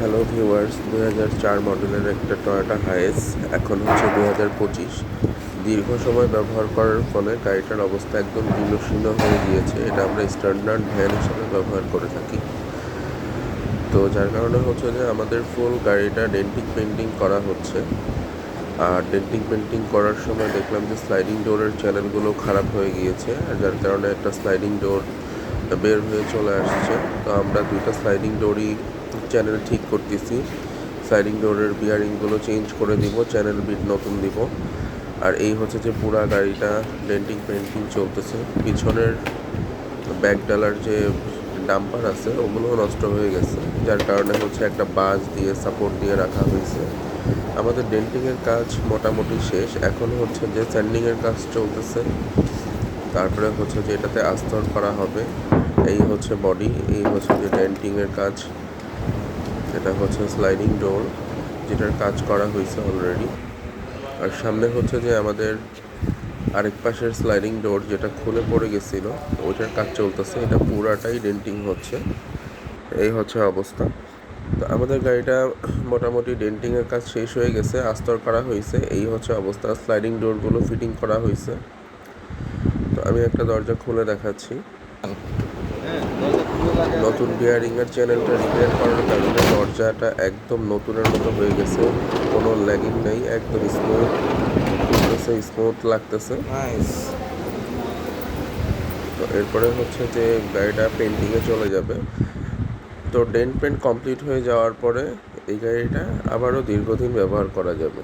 Hello viewers, 2004 মডেলের একটা Toyota HiAce এখন হচ্ছে 2025। দীর্ঘ সময় ব্যবহার করার ফলে গাড়িটার অবস্থা একদম জীর্ণশীর্ণ হয়ে গিয়েছে। এটা আমরা স্ট্যান্ডার্ড ভ্যান হিসেবে ব্যবহার করে থাকি। তো যার কারণে হচ্ছে যে আমাদের ফুল গাড়িটা ডেন্টিং পেন্টিং করা হচ্ছে। আর ডেন্টিং পেন্টিং করার সময় দেখলাম যে স্লাইডিং ডোরের চ্যানেলগুলো খারাপ হয়ে গিয়েছে, আর যার কারণে একটা স্লাইডিং ডোর বের হয়ে চলে আসছে। তো আমরা দুইটা স্লাইডিং ডোরই চ্যানেল ঠিক করতেছি। স্লাইডিং ডোরের বিয়ারিংগুলো চেঞ্জ করে দিব, চ্যানেল বিট নতুন দিব। আর এই হচ্ছে যে পুরা গাড়িটা ডেন্টিং পেন্টিং চলতেছে। পিছনের ব্যাক ডালার যে ডাম্পার আছে ওগুলো নষ্ট হয়ে গেছে, যার কারণে হচ্ছে একটা বাস দিয়ে সাপোর্ট দিয়ে রাখা হয়েছে। আমাদের ডেন্টিংয়ের কাজ মোটামুটি শেষ, এখন হচ্ছে যে স্যান্ডিংয়ের কাজ চলতেছে। তারপরে হচ্ছে যে এটাতে আস্তর করা হবে। এই হচ্ছে বডি, এই হচ্ছে যে ডেন্টিংয়ের কাজ। এটা হচ্ছে স্লাইডিং ডোর, যেটার কাজ করা হয়েছে অলরেডি। আর সামনে হচ্ছে যে আমাদের আরেক পাশের স্লাইডিং ডোর যেটা খুলে পড়ে গেছিলো, ওইটার কাজ চলতেছে। এটা পুরাটাই ডেন্টিং হচ্ছে। এই হচ্ছে অবস্থা। তো আমাদের গাড়িটা মোটামুটি ডেন্টিংয়ের কাজ শেষ হয়ে গেছে, আস্তর করা হয়েছে। এই হচ্ছে অবস্থা, স্লাইডিং ডোরগুলো ফিটিং করা হয়েছে। তো আমি একটা দরজা খুলে দেখাচ্ছি। নতুন বিয়ারিংয়ের চ্যানেলটা রিপেয়ার করার কারণে দরজাটা একদম নতুনের মতো হয়ে গেছে, কোনো ল্যাগিং নেই, একদম স্মুথ খুলতেছে, স্মুথ লাগতেছে। তো এরপরে হচ্ছে যে গাড়িটা পেন্টিংয়ে চলে যাবে। তো ডেন্ট পেন্ট কমপ্লিট হয়ে যাওয়ার পরে এই গাড়িটা আবারও দীর্ঘদিন ব্যবহার করা যাবে।